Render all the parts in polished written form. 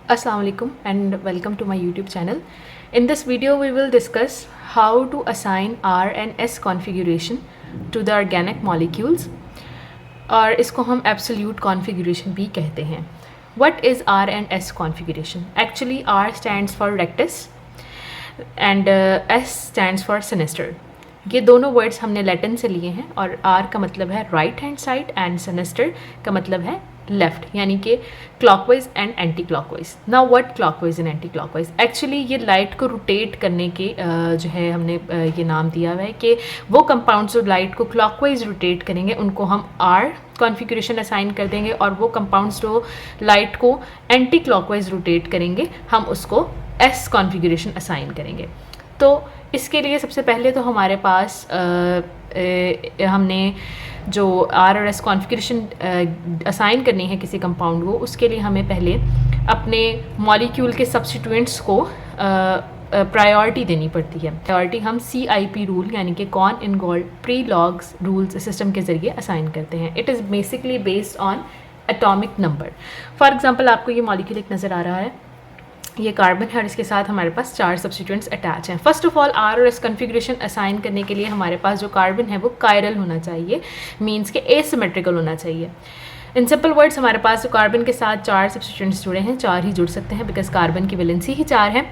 Assalamu alaikum and welcome to my YouTube channel. In this video we will discuss how to assign R and S configuration to the organic molecules और इसको हम absolute configuration भी कहते हैं. What is R and S configuration? Actually R stands for rectus and S stands for sinister. ये दोनों words हमने Latin से लिए हैं और R का मतलब है right hand side and sinister का मतलब है लेफ्ट, यानी कि clockwise and anti clockwise. Now what clockwise and anti clockwise? Actually ये लाइट को रोटेट करने के जो है हमने ये नाम दिया हुआ है कि वो कंपाउंड्स जो लाइट को क्लॉकवाइज रोटेट करेंगे उनको हम आर कॉन्फ़िगरेशन असाइन कर देंगे और वो कंपाउंड्स जो लाइट को एंटी क्लॉकवाइज रोटेट करेंगे हम उसको एस कॉन्फ़िगरेशन असाइन करेंगे. तो इसके लिए सबसे पहले तो हमारे पास हमने जो आर और एस कॉन्फ़िगरेशन असाइन करनी है किसी कंपाउंड को, उसके लिए हमें पहले अपने मॉलिक्यूल के सब्स्टिट्यूएंट्स को प्रायोरिटी देनी पड़ती है. प्रायोरिटी हम CIP रूल यानी कि Cahn Ingold Prelog rules system के ज़रिए असाइन करते हैं. It is basically based on atomic number. For example आपको ये मॉलिक्यूल एक नज़र आ रहा है, ये कार्बन है और इसके साथ हमारे पास 4 सब्स्टिट्यूएंट्स अटैच हैं. फर्स्ट ऑफ ऑल आर और एस कन्फिग्रेशन असाइन करने के लिए हमारे पास जो कार्बन है वो कायरल होना चाहिए, मींस के एसिमेट्रिकल होना चाहिए. इन सिंपल वर्ड्स हमारे पास जो कार्बन के साथ 4 सब्स्टिट्यूएंट्स जुड़े हैं, 4 ही जुड़ सकते हैं बिकॉज कार्बन की वैलेंसी ही 4 है,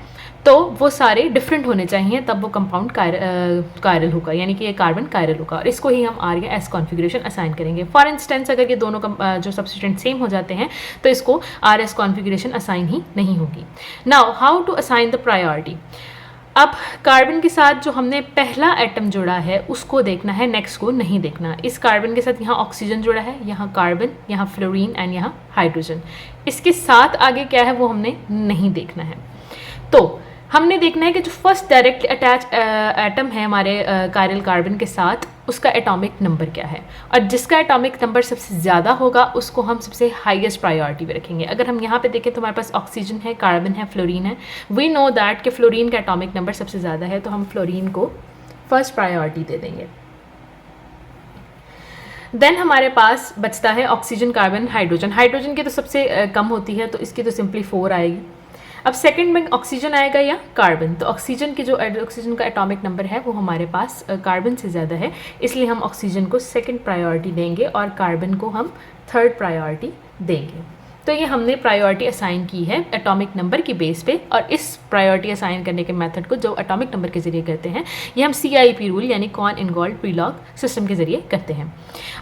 तो वो सारे डिफरेंट होने चाहिए तब वो कंपाउंड कायरल होगा, यानी कि ये कार्बन कायरल होगा और इसको ही हम आर या एस कॉन्फ़िगरेशन असाइन करेंगे. फॉर इंस्टेंस अगर ये दोनों जो सब्स्टिट्यूएंट सेम हो जाते हैं तो इसको आर एस कॉन्फ़िगरेशन असाइन ही नहीं होगी. Now how to assign the priority. अब कार्बन के साथ जो हमने पहला एटम जोड़ा है उसको देखना है, नेक्स्ट को नहीं देखना. इस कार्बन के साथ यहाँ ऑक्सीजन जोड़ा है, यहाँ कार्बन, यहाँ फ्लोरीन एंड यहाँ हाइड्रोजन. इसके साथ आगे क्या है वो हमने नहीं देखना है. तो हमने देखना है कि जो फर्स्ट डायरेक्टली अटैच एटम है हमारे कायरल कार्बन के साथ उसका एटॉमिक नंबर क्या है, और जिसका एटॉमिक नंबर सबसे ज़्यादा होगा उसको हम सबसे हाईएस्ट प्रायोरिटी पे रखेंगे. अगर हम यहाँ पे देखें तो हमारे पास ऑक्सीजन है, कार्बन है, फ्लोरीन है. वी नो दैट कि फ्लोरीन का एटॉमिक नंबर सबसे ज़्यादा है तो हम फ्लोरीन को फर्स्ट प्रायोरिटी दे देंगे. देन हमारे पास बचता है ऑक्सीजन, कार्बन, हाइड्रोजन. हाइड्रोजन की तो सबसे कम होती है तो इसकी तो सिंपली 4 आएगी. अब सेकंड में ऑक्सीजन आएगा या कार्बन, तो ऑक्सीजन की जो ऑक्सीजन का एटॉमिक नंबर है वो हमारे पास कार्बन से ज़्यादा है, इसलिए हम ऑक्सीजन को सेकंड प्रायोरिटी देंगे और कार्बन को हम थर्ड प्रायोरिटी देंगे. तो ये हमने प्रायोरिटी असाइन की है एटॉमिक नंबर की बेस पे, और इस प्रायोरिटी असाइन करने के मेथड को जो एटॉमिक नंबर के ज़रिए करते हैं ये हम CIP रूल यानी cone Ingold pre log system के ज़रिए करते हैं.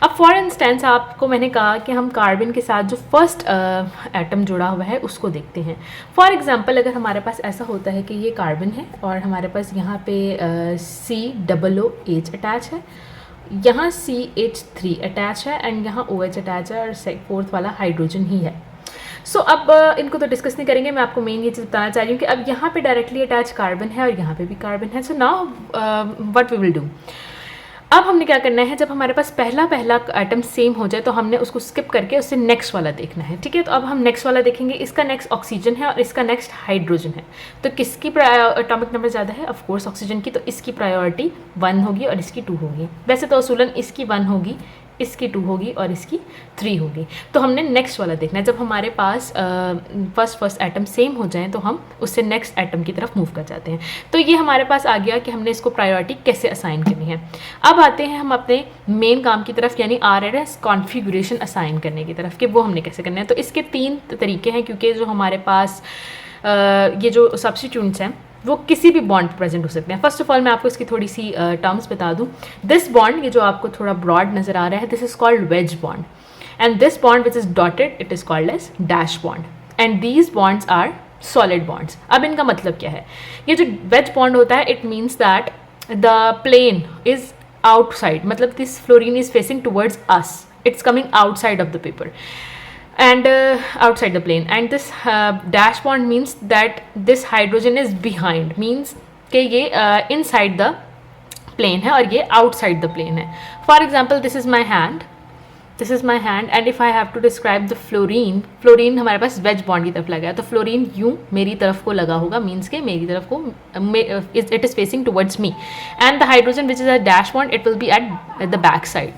अब फॉर इंस्टेंस आपको मैंने कहा कि हम कार्बन के साथ जो फर्स्ट एटम जुड़ा हुआ है उसको देखते हैं. फॉर एग्जांपल अगर हमारे पास ऐसा होता है कि ये कार्बन है और हमारे पास यहाँ पे COOH अटैच है, यहाँ CH3 अटैच है एंड यहाँ OH अटैच है और फोर्थ वाला हाइड्रोजन ही है. सो अब इनको तो डिस्कस नहीं करेंगे, मैं आपको मेन ये चीज़ बताना चाह रही हूँ कि अब यहाँ पे डायरेक्टली अटैच कार्बन है और यहाँ पे भी कार्बन है. So now what we will do. अब हमने क्या करना है, जब हमारे पास पहला आइटम सेम हो जाए तो हमने उसको स्किप करके उससे नेक्स्ट वाला देखना है. ठीक है, तो अब हम नेक्स्ट वाला देखेंगे. इसका नेक्स्ट ऑक्सीजन है और इसका नेक्स्ट हाइड्रोजन है, तो किसकी एटॉमिक नंबर ज़्यादा है? ऑफ कोर्स ऑक्सीजन की, तो इसकी प्रायोरिटी 1 होगी और इसकी 2 होगी. वैसे तो असूलन इसकी 1 होगी, इसकी 2 होगी और इसकी 3 होगी. तो हमने नेक्स्ट वाला देखना है. जब हमारे पास फर्स्ट एटम सेम हो जाएं तो हम उससे नेक्स्ट एटम की तरफ मूव कर जाते हैं. तो ये हमारे पास आ गया कि हमने इसको प्रायोरिटी कैसे असाइन करनी है. अब आते हैं हम अपने मेन काम की तरफ यानी RS कॉन्फ़िगरेशन असाइन करने की तरफ कि वो हमने कैसे करना है. तो इसके 3 तरीके हैं, क्योंकि जो हमारे पास ये जो सब्स्टिट्यूएंट्स हैं वो किसी भी बॉन्ड पर प्रेजेंट हो सकते हैं. फर्स्ट ऑफ ऑल मैं आपको इसकी थोड़ी सी टर्म्स बता दूं. दिस बॉन्ड, ये जो आपको थोड़ा ब्रॉड नज़र आ रहा है, this is called wedge bond, and this bond which is dotted it is called as dash bond, and these bonds are solid bonds. अब इनका मतलब क्या है? ये जो वेज बॉन्ड होता है it means that the plane is outside, मतलब this fluorine is facing towards us, it's coming outside of the paper and outside the plane, and this dash bond means that this hydrogen is behind, means कि ये inside the plane है और ये outside the plane है. For example, this is my hand, and if I have to describe the fluorine हमारे पास wedge bond की तरफ लगा है, तो fluorine यूँ मेरी तरफ को लगा होगा, means के मेरी तरफ को it is facing towards me, and the hydrogen which is a dash bond it will be at the back side.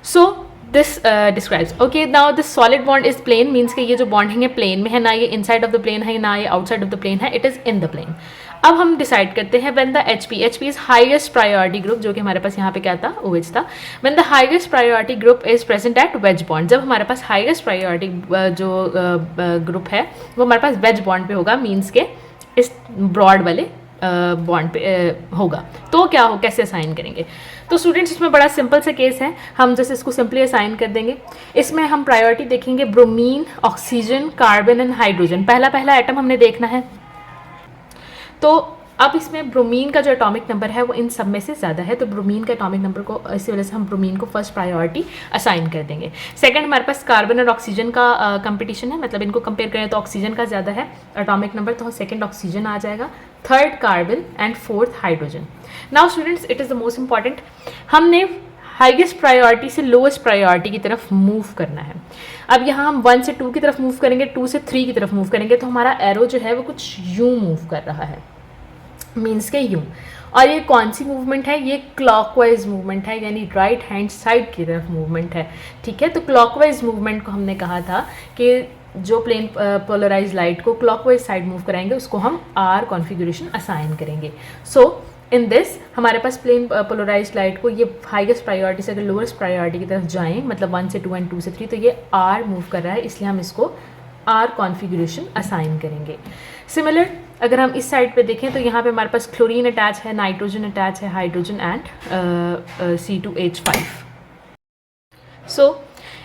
So this describes okay now this solid bond is plane means कि ये जो bond है plane में है, ना ये inside of the plane है ना ये आउटसाइड ऑफ द प्लेन है, it is in the plane. अब हम डिसाइड करते हैं when the H P is highest priority group, जो कि हमारे पास यहाँ पे क्या था OH था, when the highest priority group is present at wedge bond, जब हमारे पास हाईएस्ट प्रायोरिटी जो ग्रुप है वो हमारे पास वेज बॉन्ड पे होगा, मीन्स के इस ब्रॉड वाले बॉन्ड पे होगा। तो क्या हो, कैसे असाइन करेंगे? तो स्टूडेंट्स इसमें बड़ा सिंपल सा केस है, हम जैसे इसको सिंपली असाइन कर देंगे। इसमें हम प्रायोरिटी देखेंगे bromine, oxygen, carbon and hydrogen, पहला पहला आइटम हमने देखना है। तो अब इसमें ब्रोमीन का जो एटॉमिक नंबर है वो इन सब में से ज़्यादा है, तो ब्रोमीन का एटॉमिक नंबर को इसी वजह से हम ब्रोमीन को फर्स्ट प्रायोरिटी असाइन कर देंगे। सेकंड हमारे पास कार्बन और ऑक्सीजन का कंपटीशन है, मतलब इनको कंपेयर करें तो ऑक्सीजन का ज़्यादा है एटॉमिक नंबर, तो सेकंड ऑक्सीजन आ जाएगा, third carbon and fourth hydrogen. Now students it is the most important, हमने हाईएस्ट प्रायोरिटी से लोएस्ट प्रायोरिटी की तरफ मूव करना है। अब यहाँ हम 1 से 2 की तरफ मूव करेंगे, 2 से 3 की तरफ मूव करेंगे, तो हमारा एरो जो है वो कुछ यूँ मूव कर रहा है, मीन्स के यूँ। और ये कौन सी मूवमेंट है? ये क्लॉकवाइज मूवमेंट है, यानी राइट हैंड साइड की तरफ मूवमेंट है, ठीक है। तो क्लॉकवाइज मूवमेंट को हमने कहा था कि जो प्लेन पोलराइज लाइट को क्लॉकवाइज साइड मूव कराएंगे उसको हम आर कॉन्फ़िगरेशन असाइन करेंगे। सो इन दिस हमारे पास प्लेन पोलराइज लाइट को ये हाईएस्ट प्रायोरिटी से अगर लोएस्ट प्रायोरिटी की तरफ जाएं, मतलब 1 से 2 एंड 2 से 3, तो ये आर मूव कर रहा है, इसलिए हम इसको आर कॉन्फ़िगरेशन असाइन करेंगे। सिमिलर अगर हम इस साइड पे देखें तो यहाँ पे हमारे पास क्लोरीन अटैच है, नाइट्रोजन अटैच है, हाइड्रोजन एंड C2H5। सो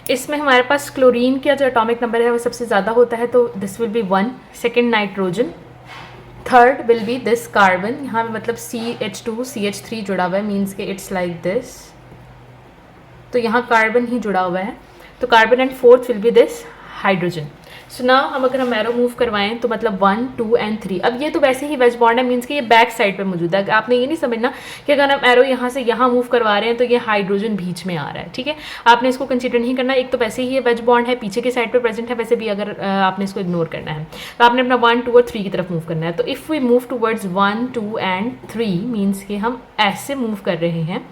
इसमें हमारे पास क्लोरीन का जो एटॉमिक नंबर है वो सबसे ज़्यादा होता है, तो this will be 1, second nitrogen, third will be this carbon, यहाँ पे मतलब CH2 CH3 जुड़ा हुआ है, मीन्स के इट्स लाइक दिस, तो यहाँ कार्बन ही जुड़ा हुआ है, तो carbon and fourth will be this hydrogen. So now हम अगर हम एरो मूव करवाएं तो मतलब 1, 2 एंड 3, अब ये तो वैसे ही वेज बॉन्ड है, मीन्स कि ये बैक साइड पे मौजूद है। आपने ये नहीं समझना कि अगर हम एरो यहाँ से यहाँ मूव करवा रहे हैं तो ये हाइड्रोजन बीच में आ रहा है, ठीक है, आपने इसको कंसीडर नहीं करना। एक तो वैसे ही ये वेज बॉन्ड है, पीछे के साइड पे प्रेजेंट है, वैसे भी अगर आपने इसको इग्नोर करना है तो आपने अपना 1, 2 और 3 की तरफ मूव करना है। तो if we move towards 1, 2 and 3 means कि हम ऐसे मूव कर रहे हैं,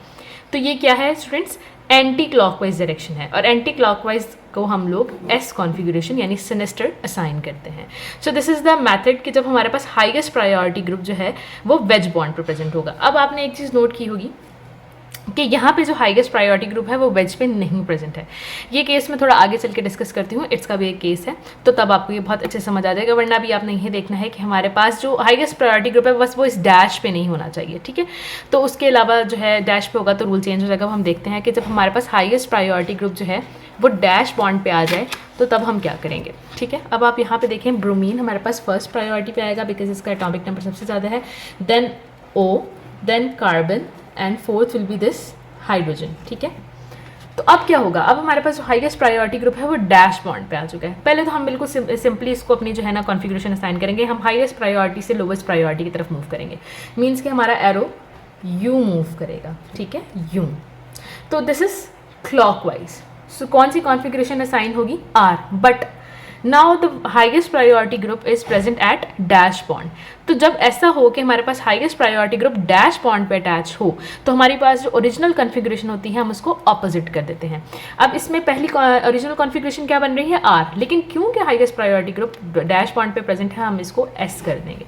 तो ये क्या है स्टूडेंट्स? एंटी क्लॉकवाइज डायरेक्शन है, और एंटी क्लॉकवाइज को हम लोग एस कॉन्फ़िगरेशन यानी सिनिस्टर असाइन करते हैं। So this is the method कि जब हमारे पास हाईएस्ट प्रायोरिटी ग्रुप जो है वो वेज बॉन्ड पर प्रेजेंट होगा। अब आपने एक चीज़ नोट की होगी कि यहाँ पे जो हाईएस्ट प्रायोरिटी ग्रुप है वो वेज पे नहीं प्रेजेंट है। ये केस मैं थोड़ा आगे चल के डिस्कस करती हूँ, इट्स का भी एक केस है, तो तब आपको ये बहुत अच्छे समझ आ जाएगा। वरना भी आपने ये देखना है कि हमारे पास जो हाईएस्ट प्रायोरिटी ग्रुप है बस वो इस डैश पे नहीं होना चाहिए, ठीक है। तो उसके अलावा जो है डैश पे होगा तो रूल चेंज हो जाएगा। हम देखते हैं कि जब हमारे पास हाईएस्ट प्रायोरिटी ग्रुप जो है वो डैश बॉन्ड पे आ जाए तो तब हम क्या करेंगे, ठीक है। अब आप यहाँ पे देखें ब्रोमीन हमारे पास फर्स्ट प्रायोरिटी पे आएगा बिकॉज इसका एटॉमिक नंबर सबसे ज़्यादा है, then O, then carbon and fourth will be this hydrogen, ठीक है। तो अब क्या होगा? अब हमारे पास जो हाईएस्ट प्रायोरिटी ग्रुप है वो डैश बॉन्ड पे आ चुका है। पहले तो हम बिल्कुल सिंपली इसको अपनी जो है ना कॉन्फ़िगरेशन असाइन करेंगे, हम हाईएस्ट प्रायोरिटी से लोवेस्ट प्रायोरिटी की तरफ मूव करेंगे, मीन्स कि हमारा एरो यूँ मूव करेगा, ठीक है, यूँ। तो दिस इज क्लॉकवाइज। सो कौन सी कॉन्फ़िगरेशन असाइन होगी? R, but now the highest priority group is present at dash bond. तो जब ऐसा हो कि हमारे पास highest priority group dash bond पे अटैच हो तो हमारे पास जो ओरिजिनल कॉन्फ़िगरेशन होती है हम उसको ऑपोजिट कर देते हैं। अब इसमें पहली ओरिजिनल कॉन्फ़िगरेशन क्या बन रही है? आर, लेकिन क्योंकि highest priority group dash bond पे प्रेजेंट है हम इसको एस कर देंगे।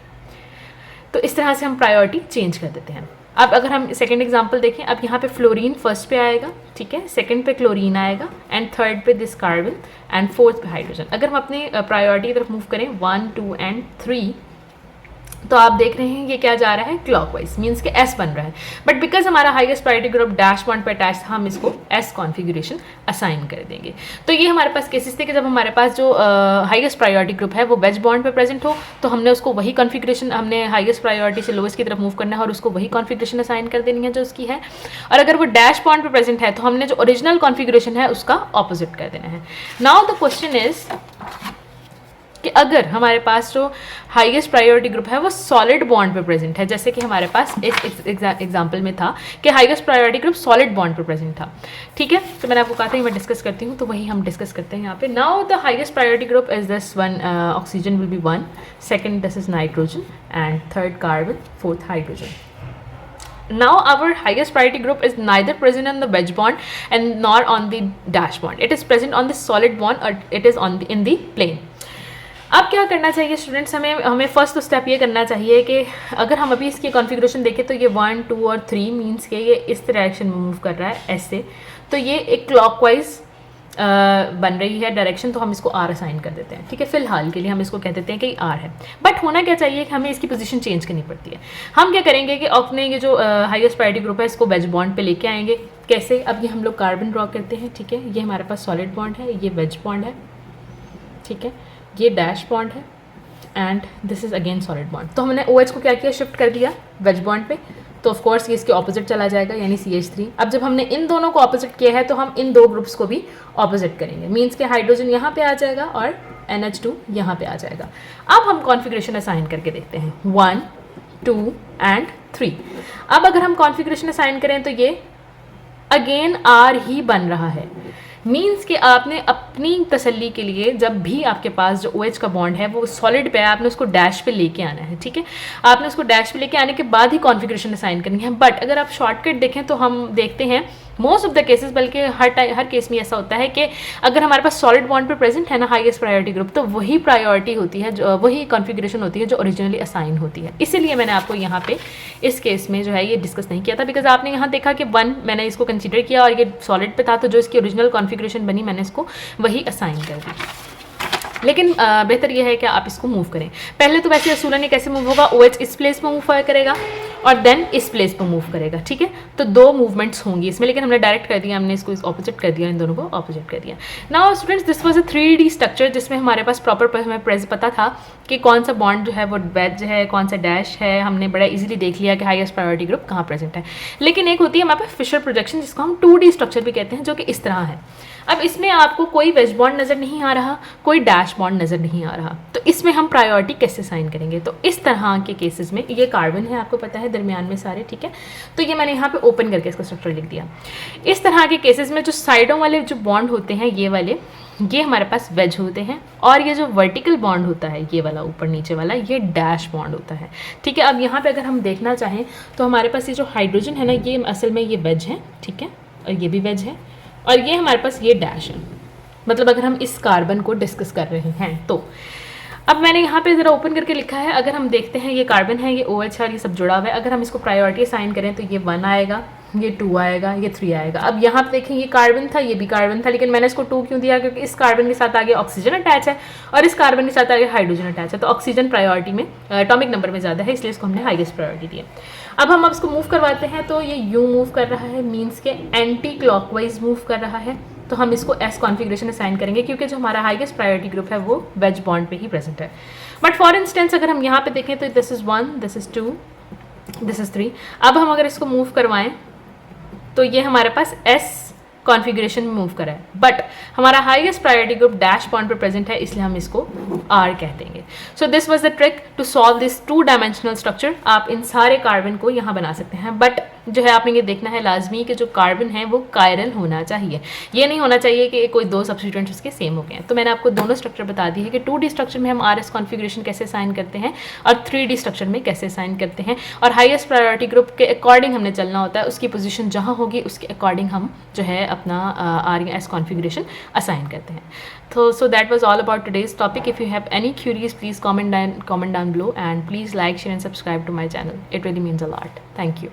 तो इस तरह से हम प्रायोरिटी चेंज कर देते हैं। अब अगर हम सेकंड एग्जांपल देखें, अब यहाँ पे फ्लोरीन फर्स्ट पे आएगा, ठीक है, सेकंड पे क्लोरीन आएगा एंड थर्ड पे दिस कार्बन एंड फोर्थ पे हाइड्रोजन। अगर हम अपनी प्रायोरिटी की तरफ मूव करें 1, 2 एंड 3 तो आप देख रहे हैं ये क्या जा रहा है? क्लॉकवाइज, मीन्स के एस बन रहा है। बट बिकॉज हमारा highest priority group dash bond पे अटैच था हम इसको एस कॉन्फ़िगरेशन असाइन कर देंगे। तो ये हमारे पास केसेस थे कि जब हमारे पास जो हाईएस्ट प्रायोरिटी ग्रुप है वो वेज बॉन्ड पे प्रेजेंट हो तो हमने उसको वही कॉन्फ़िगरेशन, हमने हाईएस्ट प्रायोरिटी से लोवेस्ट की तरफ मूव करना है और उसको वही कॉन्फ़िगरेशन असाइन कर देनी है जो उसकी है। और अगर वो डैश बॉन्ड पे प्रेजेंट है तो हमने जो ओरिजिनल कॉन्फ़िगरेशन है उसका ऑपोजिट कर देना है। नाउ द क्वेश्चन इज कि अगर हमारे पास जो हाईएस्ट प्रायोरिटी ग्रुप है वो सॉलिड बॉन्ड पे प्रेजेंट है, जैसे कि हमारे पास इस एग्जांपल में था कि highest priority group solid bond पे प्रेजेंट था, ठीक है। तो मैंने आपको कहा था मैं डिस्कस करती हूँ, तो वही हम डिस्कस करते हैं यहाँ पे। Now the highest priority group is this one, oxygen will be 1, second this is nitrogen and third carbon, fourth hydrogen. Now our highest priority group is neither present on the wedge bond and nor on the dash bond. It is present on the solid bond or it is on the in the plane. अब क्या करना चाहिए students, हमें first तो step ये करना चाहिए कि अगर हम अभी इसकी कॉन्फ़िगरेशन देखें तो ये 1, 2 और 3 मीन्स के ये इस डायरेक्शन में मूव कर रहा है ऐसे, तो ये एक क्लॉकवाइज बन रही है डायरेक्शन, तो हम इसको आर असाइन कर देते हैं, ठीक है। फिलहाल के लिए हम इसको कह देते हैं कि आर है, बट होना क्या चाहिए कि हमें इसकी पोजीशन चेंज करनी पड़ती है। हम क्या करेंगे कि अपने ये जो हाईएस्ट प्रायोरिटी ग्रुप है इसको वेज बॉन्ड पे लेके आएंगे। कैसे? अब ये हम लोग कार्बन ड्रॉ करते हैं, ठीक है। ये हमारे पास सॉलिड बॉन्ड है, ये वेज बॉन्ड है, ठीक है, ये डैश बॉन्ड है and this is again solid bond. तो हमने OH को क्या किया, शिफ्ट कर दिया वेज बॉन्ड पे, तो ऑफ कोर्स ये इसके ऑपोजिट चला जाएगा यानी CH3। अब जब हमने इन दोनों को ऑपोजिट किया है तो हम इन दो ग्रुप्स को भी ऑपोजिट करेंगे, मीन्स के हाइड्रोजन यहाँ पे आ जाएगा और NH2 यहाँ पे आ जाएगा। अब हम कॉन्फ़िगरेशन असाइन करके देखते हैं 1, 2 एंड 3। अब अगर हम कॉन्फ़िगरेशन असाइन करें तो ये अगेन R ही बन रहा है, मीन्स कि आपने अपनी तसल्ली के लिए जब भी आपके पास जो OH का बॉन्ड है वो सॉलिड पे है, आपने उसको डैश पे लेके आना है, ठीक है। आपने उसको डैश पे लेके आने के बाद ही कॉन्फ़िगरेशन असाइन करनी है। बट अगर आप शॉर्टकट देखें तो हम देखते हैं मोस्ट ऑफ द केसेस, बल्कि हर केस में ऐसा होता है कि अगर हमारे पास सॉलिड बॉन्ड पे प्रेजेंट है ना हाईएस्ट प्रायोरिटी ग्रुप, तो वही प्रायोरिटी होती है, जो वही कॉन्फ़िगरेशन होती है जो ओरिजिनली असाइन होती है। इसीलिए मैंने आपको यहाँ पे इस केस में जो है ये डिस्कस नहीं किया था, बिकॉज आपने यहाँ देखा कि 1 मैंने इसको कंसीडर किया और ये सॉलिड पे था, तो जो इसकी ओरिजिनल कॉन्फ़िगरेशन बनी मैंने इसको वही असाइन कर दी। लेकिन बेहतर यह है कि आप इसको मूव करें। पहले तो वैसे असूलन ये कैसे मूव होगा, OH इस प्लेस पर मूव करेगा और देन इस प्लेस पर मूव करेगा, ठीक है। तो 2 मूवमेंट्स होंगी इसमें, लेकिन हमने डायरेक्ट कर दिया, हमने इसको ऑपोजिट कर दिया, इन दोनों को ऑपोजिट कर दिया। Now students, this was a 3D structure जिसमें हमारे पास प्रॉपर हमें पता था कि कौन सा बॉन्ड जो है वो वेज है, कौन सा डैश है। हमने बड़ा इजीली देख लिया कि हाईएस्ट प्रायोरिटी ग्रुप कहाँ प्रेजेंट है। लेकिन एक होती है हमारे पास फिशर प्रोजेक्शन, जिसको हम 2D स्ट्रक्चर भी कहते हैं, जो कि इस तरह है। अब इसमें आपको कोई वेज बॉन्ड नज़र नहीं आ रहा, कोई डैश बॉन्ड नज़र नहीं आ रहा, तो इसमें हम प्रायोरिटी कैसे साइन करेंगे? तो इस तरह के केसेस में ये कार्बन है, आपको पता है दरमियान में सारे, ठीक है। तो ये मैंने यहाँ पे ओपन करके इसका स्ट्रक्चर लिख दिया। इस तरह के केसेस में जो साइडों वाले जो बॉन्ड होते हैं ये वाले, ये हमारे पास वेज होते हैं, और ये जो वर्टिकल बॉन्ड होता है ये वाला ऊपर नीचे वाला, ये डैश बॉन्ड होता है, ठीक है। अब यहाँ पे अगर हम देखना चाहें तो हमारे पास ये जो हाइड्रोजन है ना, ये असल में ये वेज है, ठीक है, और ये भी वेज है, और ये हमारे पास ये डैश है। मतलब अगर हम इस कार्बन को डिस्कस कर रहे हैं तो अब मैंने यहाँ पे ज़रा ओपन करके लिखा है। अगर हम देखते हैं ये कार्बन है, ये OH है और ये सब जुड़ा हुआ है। अगर हम इसको प्रायोरिटी असाइन करें तो ये 1 आएगा, ये 2 आएगा, ये 3 आएगा। अब यहाँ पे देखें ये कार्बन था, ये भी कार्बन था, लेकिन मैंने इसको 2 क्यों दिया? क्योंकि इस कार्बन के साथ आगे ऑक्सीजन अटैच है और इस कार्बन के साथ आगे हाइड्रोजन अटैच है, तो ऑक्सीजन प्रायोरिटी में एटॉमिक नंबर में ज़्यादा है, इसलिए इसको हमने हाईएस्ट प्रायोरिटी दिया। अब इसको मूव करवाते हैं तो ये यूँ मूव कर रहा है, मीन्स के एंटी क्लॉकवाइज मूव कर रहा है, तो हम इसको एस कॉन्फ़िगरेशन असाइन करेंगे क्योंकि जो हमारा हाईएस्ट प्रायोरिटी ग्रुप है वो वेज बॉन्ड पे ही प्रेजेंट है। बट फॉर इंस्टेंस अगर हम यहाँ पे देखें तो this is 1, this is 2, this is 3। अब हम अगर इसको मूव करवाएं तो ये हमारे पास एस कॉन्फ़िगरेशन में मूव करा है, बट हमारा highest priority group dash bond पे प्रेजेंट है, इसलिए हम इसको आर कह देंगे। So this was the trick to solve this 2 dimensional structure. आप इन सारे कार्बन को यहाँ बना सकते हैं, बट जो है आपने ये देखना है लाजमी कि जो कार्बन है वो कायरल होना चाहिए। ये नहीं होना चाहिए कि कोई 2 सब्स्टिट्यूएंट्स उसके सेम हो गए हैं। तो मैंने आपको दोनों स्ट्रक्चर बता दी है कि 2D स्ट्रक्चर में हम RS कॉन्फ़िगरेशन कैसे साइन करते हैं और 3D स्ट्रक्चर में कैसे साइन करते हैं, और हाईएस्ट प्रायोरिटी ग्रुप के अकॉर्डिंग हमने चलना होता है। उसकी पोजीशन जहाँ होगी उसके अकॉर्डिंग हम जो है अपना R या S कॉन्फ़िगरेशन असाइन करते हैं। So that was all about today's topic. If you have any queries, please comment down below, and please like, share and subscribe to my channel. It really means a lot. Thank you.